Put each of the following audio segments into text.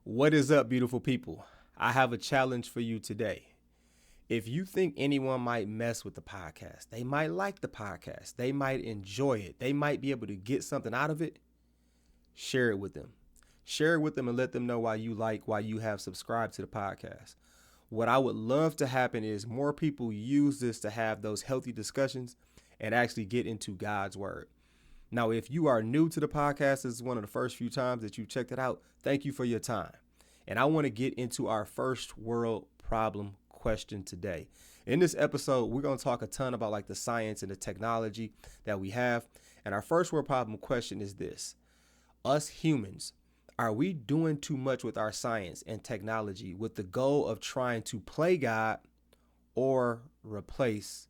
What is up, beautiful people? I have a challenge for you today. If you think anyone might mess with the podcast, they might like the podcast, they might enjoy it, they might be able to get something out of it, share it with them. Share it with them and let them know why you have subscribed to the podcast. What I would love to happen is more people use this to have those healthy discussions and actually get into God's word. Now, if you are new to the podcast, this is one of the first few times that you checked it out. Thank you for your time. And I want to get into our first world problem question today. In this episode, we're going to talk a ton about like the science and the technology that we have. And our first world problem question is this. Us humans, are we doing too much with our science and technology with the goal of trying to play God or replace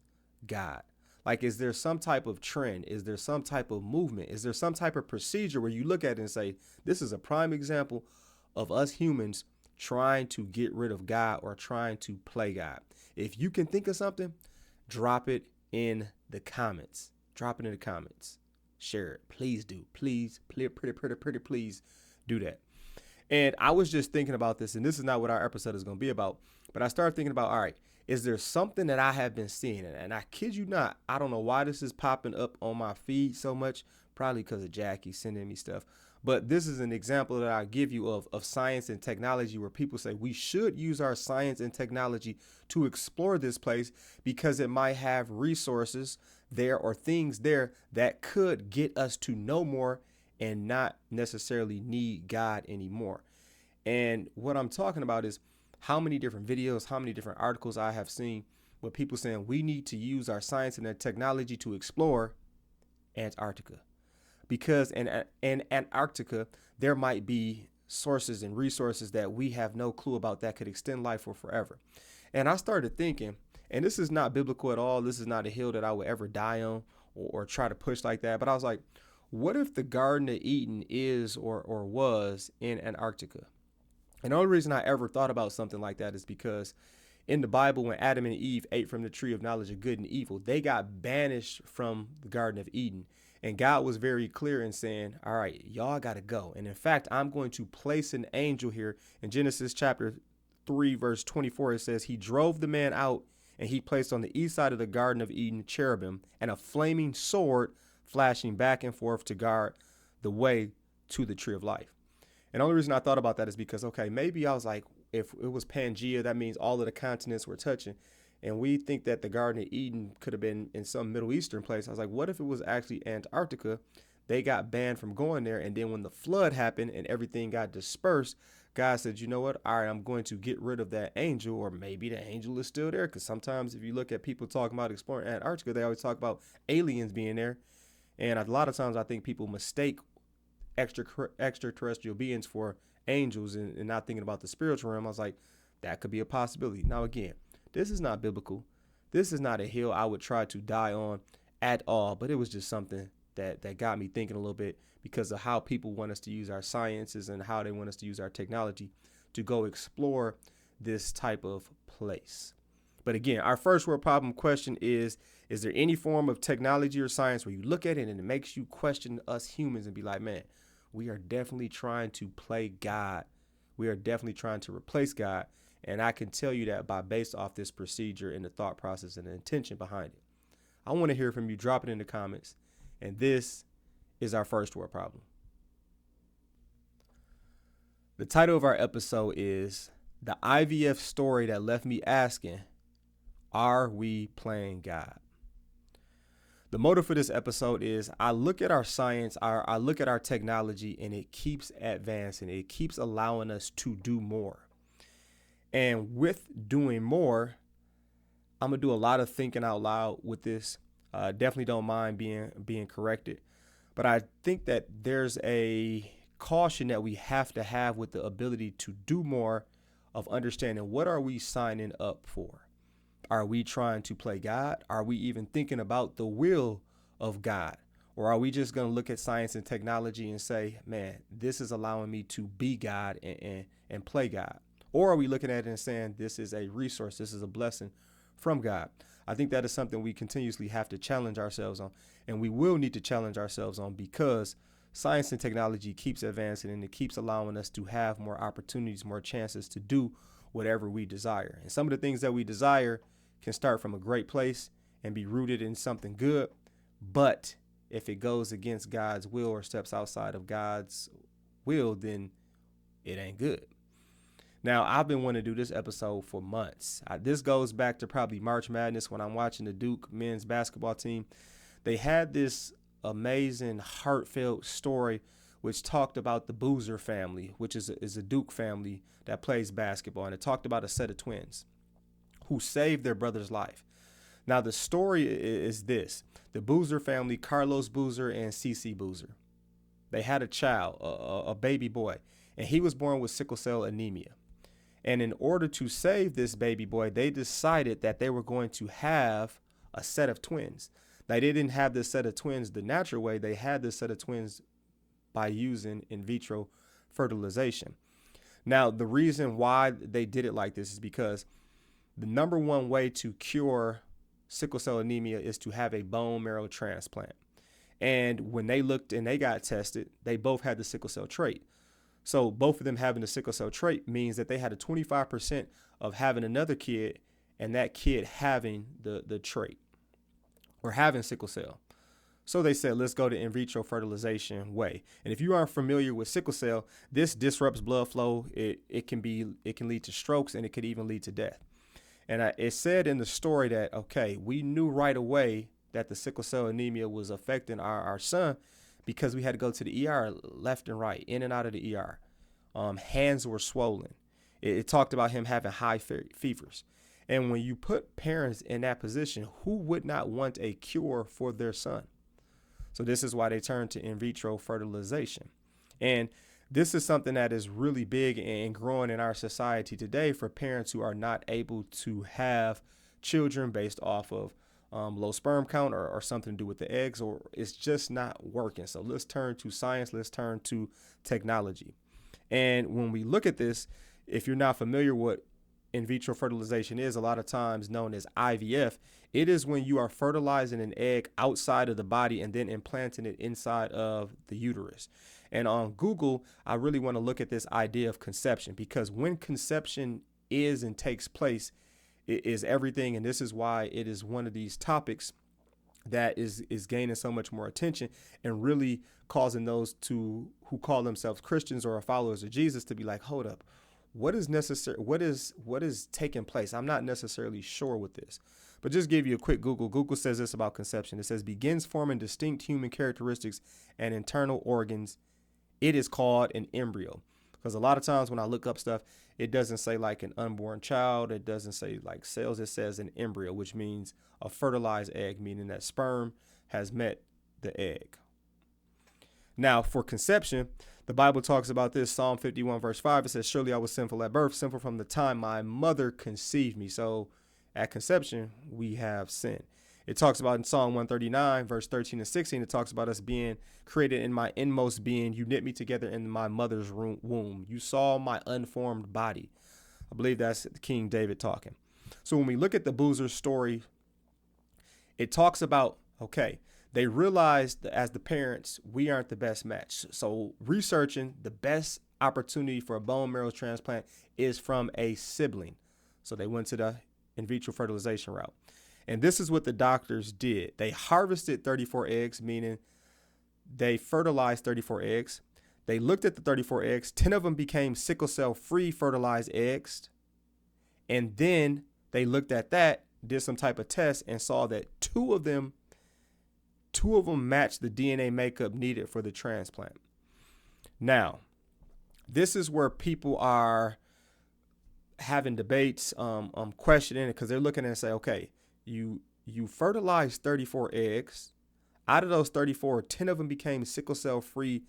God? Like, is there some type of trend? Is there some type of movement? Is there some type of procedure where you look at it and say, this is a prime example of us humans trying to get rid of God or trying to play God? If you can think of something, drop it in the comments. Drop it in the comments. Share it. Please do. Please, pretty, please do that. And I was just thinking about this, and this is not what our episode is going to be about, but I started thinking about, all right, is there something that I have been seeing? And I kid you not, I don't know why this is popping up on my feed so much, probably because of Jackie sending me stuff. But this is an example that I give you of science and technology where people say we should use our science and technology to explore this place because it might have resources there or things there that could get us to know more and not necessarily need God anymore. And what I'm talking about is how many different videos, how many different articles I have seen with people saying we need to use our science and our technology to explore Antarctica. Because in Antarctica, there might be sources and resources that we have no clue about that could extend life for forever. And I started thinking, and this is not biblical at all. This is not a hill that I would ever die on or try to push like that. But I was like, what if the Garden of Eden is or was in Antarctica? And the only reason I ever thought about something like that is because in the Bible, when Adam and Eve ate from the tree of knowledge of good and evil, they got banished from the Garden of Eden. And God was very clear in saying, all right, y'all got to go. And in fact, I'm going to place an angel here in Genesis chapter 3, verse 24. It says he drove the man out and he placed on the east side of the Garden of Eden cherubim and a flaming sword flashing back and forth to guard the way to the tree of life. And the only reason I thought about that is because, okay, maybe I was like, if it was Pangea, that means all of the continents were touching. And we think that the Garden of Eden could have been in some Middle Eastern place. I was like, what if it was actually Antarctica? They got banned from going there. And then when the flood happened and everything got dispersed, God said, you know what? All right, I'm going to get rid of that angel, or maybe the angel is still there. Because sometimes if you look at people talking about exploring Antarctica, they always talk about aliens being there. And a lot of times I think people mistake extraterrestrial beings for angels and not thinking about the spiritual realm. I was like, that could be a possibility. Now, again, this is not biblical. This is not a hill I would try to die on at all. But it was just something that got me thinking a little bit because of how people want us to use our sciences and how they want us to use our technology to go explore this type of place. But again, our first world problem question is there any form of technology or science where you look at it and it makes you question us humans and be like, man, we are definitely trying to play God. We are definitely trying to replace God. And I can tell you that based off this procedure and the thought process and the intention behind it. I want to hear from you. Drop it in the comments. And this is our first world problem. The title of our episode is The IVF Story That Left Me Asking, Are We Playing God? The motive for this episode is I look at our science, I look at our technology, and it keeps advancing. It keeps allowing us to do more. And with doing more, I'm going to do a lot of thinking out loud with this. Definitely don't mind being corrected. But I think that there's a caution that we have to have with the ability to do more of understanding what are we signing up for? Are we trying to play God? Are we even thinking about the will of God? Or are we just going to look at science and technology and say, man, this is allowing me to be God and play God? Or are we looking at it and saying, this is a resource, this is a blessing from God? I think that is something we continuously have to challenge ourselves on. And we will need to challenge ourselves on because science and technology keeps advancing, and it keeps allowing us to have more opportunities, more chances to do whatever we desire. And some of the things that we desire can start from a great place and be rooted in something good. But if it goes against God's will or steps outside of God's will, then it ain't good. Now, I've been wanting to do this episode for months. This goes back to probably March Madness when I'm watching the Duke men's basketball team. They had this amazing, heartfelt story which talked about the Boozer family, which is a Duke family that plays basketball. And it talked about a set of twins who saved their brother's life. Now, the story is this. The Boozer family, Carlos Boozer and Cece Boozer, they had a child, a baby boy, and he was born with sickle cell anemia. And in order to save this baby boy, they decided that they were going to have a set of twins. They didn't have this set of twins the natural way. They had this set of twins by using in vitro fertilization. Now, the reason why they did it like this is because the number one way to cure sickle cell anemia is to have a bone marrow transplant. And when they looked and they got tested, they both had the sickle cell trait. So both of them having the sickle cell trait means that they had a 25% of having another kid and that kid having the trait or having sickle cell. So they said, let's go to in vitro fertilization way. And if you aren't familiar with sickle cell, this disrupts blood flow. It can lead to strokes, and it could even lead to death. And it said in the story that, okay, we knew right away that the sickle cell anemia was affecting our son because we had to go to the ER left and right, in and out of the ER. Hands were swollen. It talked about him having high fevers. And when you put parents in that position, who would not want a cure for their son? So this is why they turned to in vitro fertilization. And this is something that is really big and growing in our society today for parents who are not able to have children based off of low sperm count or something to do with the eggs, or it's just not working. So let's turn to science. Let's turn to technology. And when we look at this, if you're not familiar with in vitro fertilization is, a lot of times known as IVF, it is when you are fertilizing an egg outside of the body and then implanting it inside of the uterus. And on Google, I really want to look at this idea of conception, because when conception is and takes place, it is everything. And this is why it is one of these topics that is gaining so much more attention and really causing those who call themselves Christians or followers of Jesus to be like, hold up, what is necessary? What is taking place? I'm not necessarily sure with this, but just give you a quick Google. Google says this about conception. It says begins forming distinct human characteristics and internal organs. It is called an embryo, because a lot of times when I look up stuff, it doesn't say like an unborn child. It doesn't say like cells. It says an embryo, which means a fertilized egg, meaning that sperm has met the egg. Now, for conception, the Bible talks about this. Psalm 51 verse 5, it says, surely I was sinful at birth, sinful from the time my mother conceived me. So at conception, we have sin. It talks about in Psalm 139 verse 13 and 16, it talks about us being created in my inmost being. You knit me together in my mother's womb. You saw my unformed body. I believe that's King David talking. So when we look at the Boozer story, it talks about, okay, they realized that as the parents, we aren't the best match. So researching the best opportunity for a bone marrow transplant is from a sibling. So they went to the in vitro fertilization route. And this is what the doctors did. They harvested 34 eggs, meaning they fertilized 34 eggs. They looked at the 34 eggs. 10 of them became sickle cell free fertilized eggs. And then they looked at that, did some type of test, and saw that two of them matched the DNA makeup needed for the transplant. Now, this is where people are having debates, questioning it, because they're looking and say, okay, you fertilized 34 eggs. Out of those 34, 10 of them became sickle cell free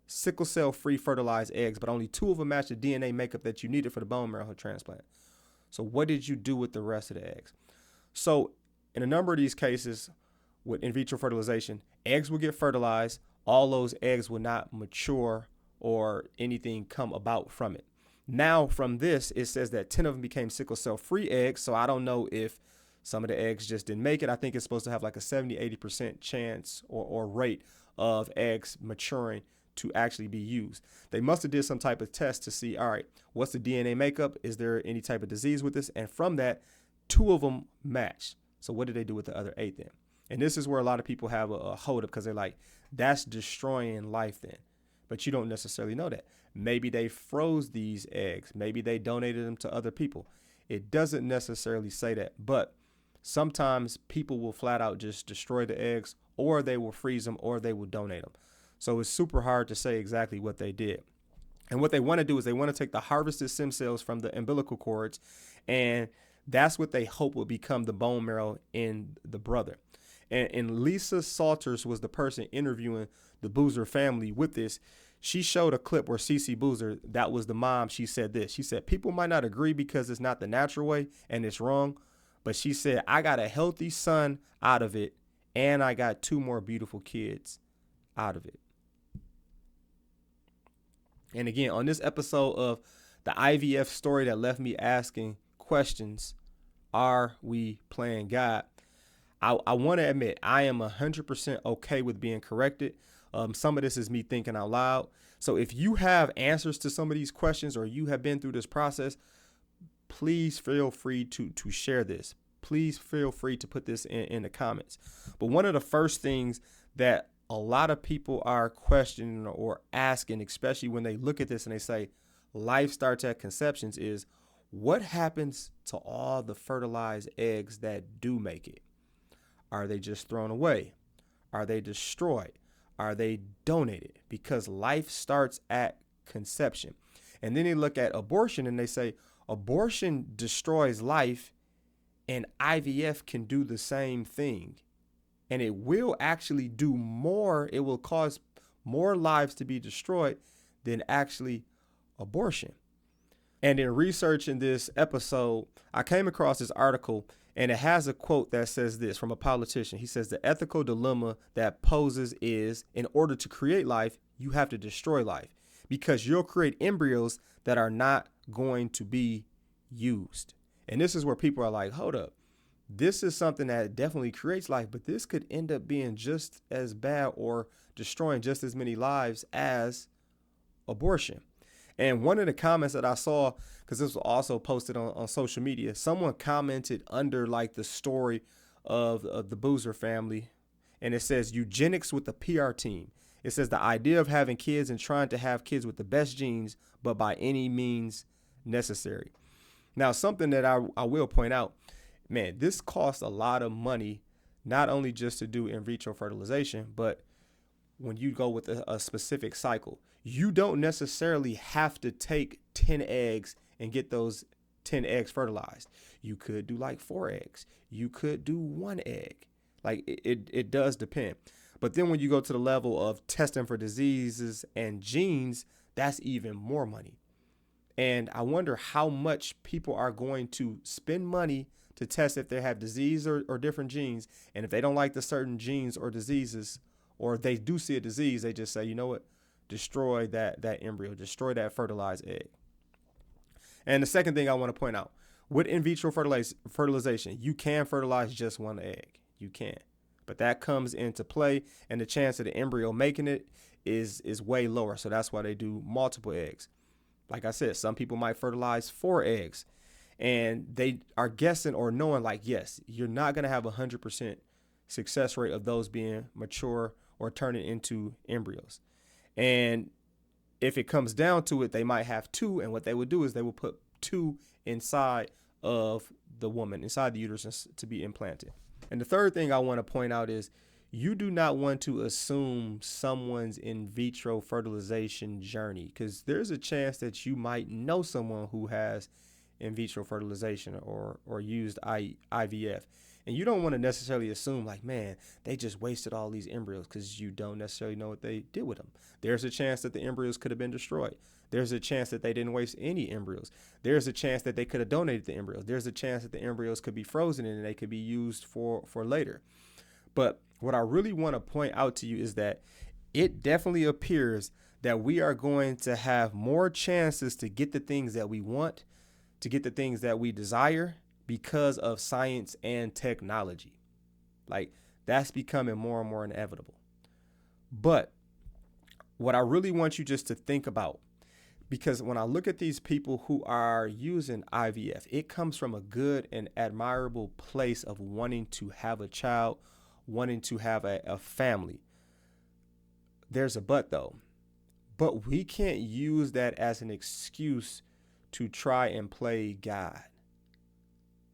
fertilized eggs, but only 2 of them matched the DNA makeup that you needed for the bone marrow transplant. So what did you do with the rest of the eggs? So in a number of these cases with in vitro fertilization, eggs will get fertilized. All those eggs will not mature or anything come about from it. Now from this, it says that 10 of them became sickle cell free eggs. So I don't know if some of the eggs just didn't make it. I think it's supposed to have like a 70-80% chance or rate of eggs maturing to actually be used. They must have did some type of test to see, all right, what's the DNA makeup? Is there any type of disease with this? And from that, 2 of them matched. So what did they do with the other 8 then? And this is where a lot of people have a hold up, because they're like, that's destroying life then. But you don't necessarily know that. Maybe they froze these eggs. Maybe they donated them to other people. It doesn't necessarily say that. But sometimes people will flat out just destroy the eggs, or they will freeze them, or they will donate them. So it's super hard to say exactly what they did. And what they want to do is they want to take the harvested stem cells from the umbilical cords, and that's what they hope will become the bone marrow in the brother. And Lisa Salters was the person interviewing the Boozer family with this. She showed a clip where Cece Boozer, that was the mom, she said this. She said, people might not agree because it's not the natural way and it's wrong. But she said, I got a healthy son out of it, and I got 2 more beautiful kids out of it. And again, on this episode of the IVF story that left me asking questions, are we playing God? I want to admit I am 100% okay with being corrected. Some of this is me thinking out loud. So if you have answers to some of these questions, or you have been through this process, please feel free to share this. Please feel free to put this in the comments. But one of the first things that a lot of people are questioning or asking, especially when they look at this and they say life starts at conceptions, is what happens to all the fertilized eggs that do make it? Are they just thrown away? Are they destroyed? Are they donated? Because life starts at conception. And then they look at abortion and they say abortion destroys life, and IVF can do the same thing. And it will actually do more. It will cause more lives to be destroyed than actually abortion. And in researching this episode, I came across this article, and it has a quote that says this from a politician. He says, the ethical dilemma that poses is, in order to create life, you have to destroy life, because you'll create embryos that are not going to be used. And this is where people are like, hold up. This is something that definitely creates life, but this could end up being just as bad or destroying just as many lives as abortion. And one of the comments that I saw, because this was also posted on social media, someone commented under like the story of the Boozer family, and it says eugenics with the PR team. It says the idea of having kids and trying to have kids with the best genes, but by any means necessary. Now, something that I will point out, man, this costs a lot of money, not only just to do in vitro fertilization, but when you go with a specific cycle, you don't necessarily have to take 10 eggs and get those 10 eggs fertilized. You could do like 4 eggs. You could do 1 egg. Like it does depend. But then when you go to the level of testing for diseases and genes, that's even more money. And I wonder how much people are going to spend money to test if they have disease or different genes. And if they don't like the certain genes or diseases, or if they do see a disease, they just say, you know what, destroy that embryo, destroy that fertilized egg. And the second thing I want to point out, with in vitro fertilization, you can fertilize just 1 egg. You can. But that comes into play, and the chance of the embryo making it is way lower. So that's why they do multiple eggs. Like I said, some people might fertilize 4 eggs, and they are guessing or knowing like, yes, you're not going to have 100% success rate of those being mature or turning into embryos. And if it comes down to it, they might have 2. And what they would do is they will put 2 inside of the woman, inside the uterus, to be implanted. And the third thing I want to point out is you do not want to assume someone's in vitro fertilization journey, because there's a chance that you might know someone who has in vitro fertilization or used IVF. And you don't want to necessarily assume like, man, they just wasted all these embryos, because you don't necessarily know what they did with them. There's a chance that the embryos could have been destroyed. There's a chance that they didn't waste any embryos. There's a chance that they could have donated the embryos. There's a chance that the embryos could be frozen and they could be used for later. But what I really want to point out to you is that it definitely appears that we are going to have more chances to get the things that we want, to get the things that we desire, because of science and technology. Like, that's becoming more and more inevitable. But what I really want you just to think about, because when I look at these people who are using IVF, it comes from a good and admirable place of wanting to have a child, wanting to have a family. There's a but though. But we can't use that as an excuse to try and play God.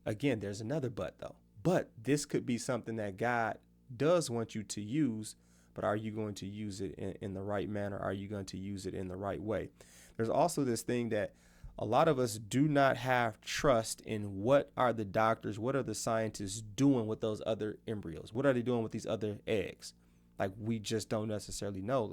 Again, there's another but though. But this could be something that God does want you to use, but are you going to use it in the right manner? Are you going to use it in the right way? There's also this thing that a lot of us do not have trust in what are the doctors, what are the scientists doing with those other embryos? What are they doing with these other eggs? Like, we just don't necessarily know,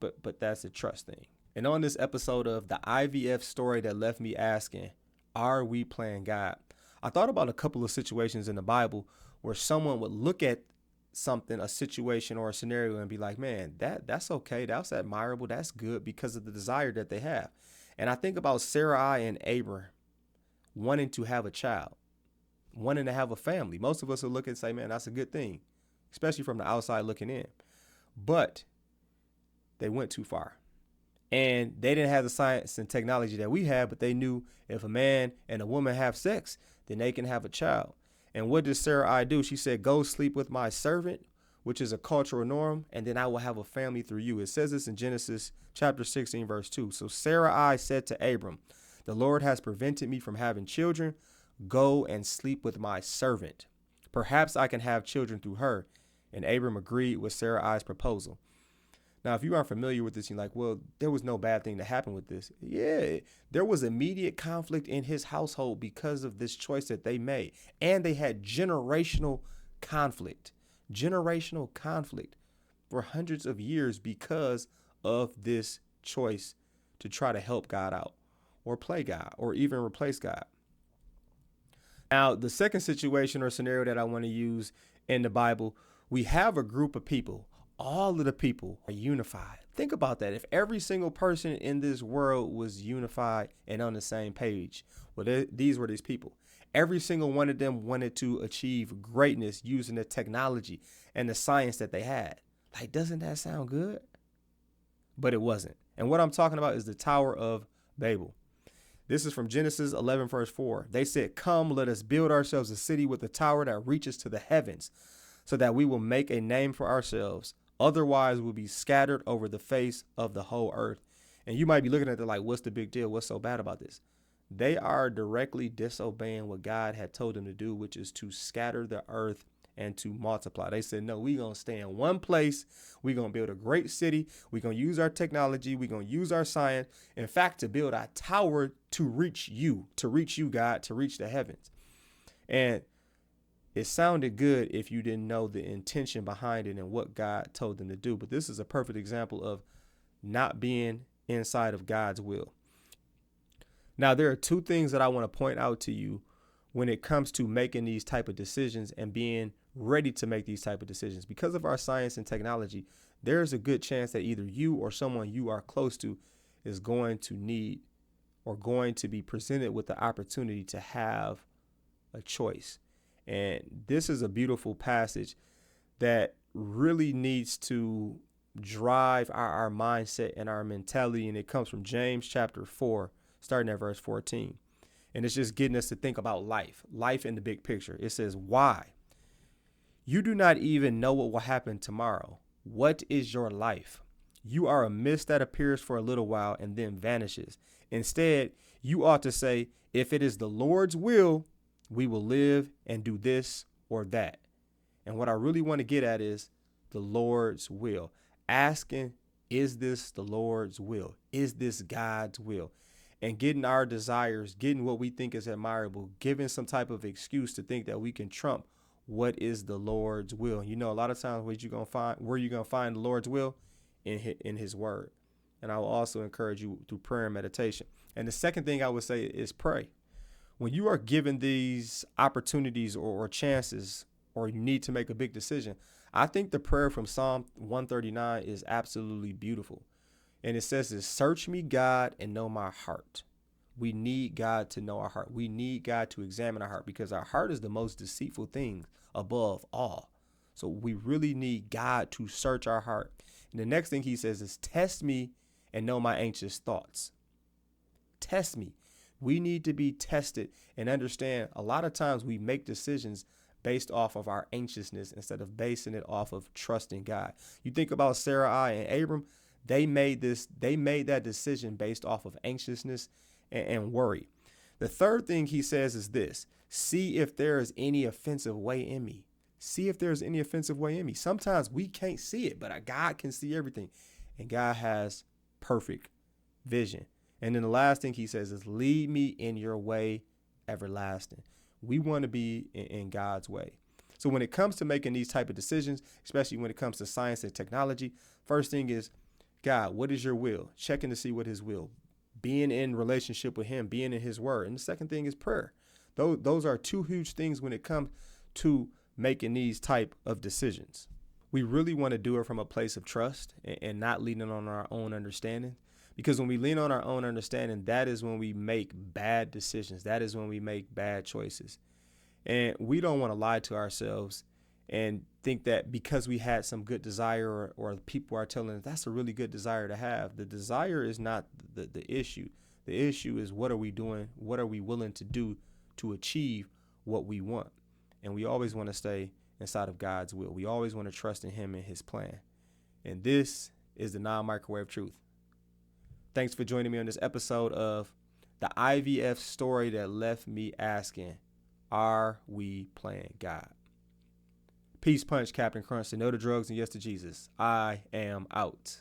but that's a trust thing. And on this episode of the IVF story that left me asking, are we playing God? I thought about a couple of situations in the Bible where someone would look at something, a situation or a scenario, and be like, man, that's okay. That's admirable. That's good because of the desire that they have. And I think about Sarai and Abram wanting to have a child, wanting to have a family. Most of us will look and say, man, that's a good thing, especially from the outside looking in. But they went too far. And they didn't have the science and technology that we have, but they knew if a man and a woman have sex, then they can have a child. And what did Sarai do? She said, go sleep with my servant, which is a cultural norm, and then I will have a family through you. It says this in Genesis chapter 16, verse 2. So Sarai said to Abram, the Lord has prevented me from having children. Go and sleep with my servant. Perhaps I can have children through her. And Abram agreed with Sarai's proposal. Now, if you aren't familiar with this, you're like, well, there was no bad thing that happened with this. Yeah, there was immediate conflict in his household because of this choice that they made. And they had generational conflict for hundreds of years because of this choice to try to help God out or play God or even replace God. Now, the second situation or scenario that I want to use in the Bible, we have a group of people. All of the people are unified. Think about that. If every single person in this world was unified and on the same page, well, these were these people. Every single one of them wanted to achieve greatness using the technology and the science that they had. Like, doesn't that sound good? But it wasn't. And what I'm talking about is the Tower of Babel. This is from Genesis 11, verse 4. They said, come, let us build ourselves a city with a tower that reaches to the heavens, so that we will make a name for ourselves. Otherwise, we'll be scattered over the face of the whole earth. And you might be looking at it like, what's the big deal? What's so bad about this? They are directly disobeying what God had told them to do, which is to scatter the earth and to multiply. They said, no, we're going to stay in one place. We're going to build a great city. We're going to use our technology. We're going to use our science. In fact, to build a tower to reach you, God, to reach the heavens. And it sounded good if you didn't know the intention behind it and what God told them to do. But this is a perfect example of not being inside of God's will. Now, there are two things that I want to point out to you when it comes to making these type of decisions and being ready to make these type of decisions. Because of our science and technology, there's a good chance that either you or someone you are close to is going to need or going to be presented with the opportunity to have a choice. And this is a beautiful passage that really needs to drive our mindset and our mentality. And it comes from James chapter 4, starting at verse 14. And it's just getting us to think about life in the big picture. It says, why? You do not even know what will happen tomorrow. What is your life? You are a mist that appears for a little while and then vanishes. Instead, you ought to say, if it is the Lord's will, we will live and do this or that. And what I really want to get at is the Lord's will. Asking, is this the Lord's will? Is this God's will? And getting our desires, getting what we think is admirable, giving some type of excuse to think that we can trump what is the Lord's will. You know, a lot of times where you're going to find the Lord's will in his word. And I will also encourage you through prayer and meditation. And the second thing I would say is pray. When you are given these opportunities or chances, or you need to make a big decision, I think the prayer from Psalm 139 is absolutely beautiful. And it says this, search me, God, and know my heart. We need God to know our heart. We need God to examine our heart because our heart is the most deceitful thing above all. So we really need God to search our heart. And the next thing he says is, test me and know my anxious thoughts. Test me. We need to be tested and understand a lot of times we make decisions based off of our anxiousness instead of basing it off of trusting God. You think about Sarai and Abram, they made that decision based off of anxiousness and worry. The third thing he says is this: see if there is any offensive way in me. See if there's any offensive way in me. Sometimes we can't see it, but God can see everything. And God has perfect vision. And then the last thing he says is, lead me in your way everlasting. We want to be in God's way. So when it comes to making these type of decisions, especially when it comes to science and technology, first thing is, God, what is your will? Checking to see what his will. Being in relationship with him, being in his word. And the second thing is prayer. Those are two huge things when it comes to making these type of decisions. We really want to do it from a place of trust and not leaning on our own understanding. Because when we lean on our own understanding, that is when we make bad decisions. That is when we make bad choices. And we don't want to lie to ourselves and think that because we had some good desire or people are telling us that's a really good desire to have. The desire is not the issue. The issue is, what are we doing? What are we willing to do to achieve what we want? And we always want to stay inside of God's will. We always want to trust in him and his plan. And this is the non-microwave truth. Thanks for joining me on this episode of the IVF story that left me asking, are we playing God? Peace, punch, Captain Crunch. To know the drugs and yes to Jesus. I am out.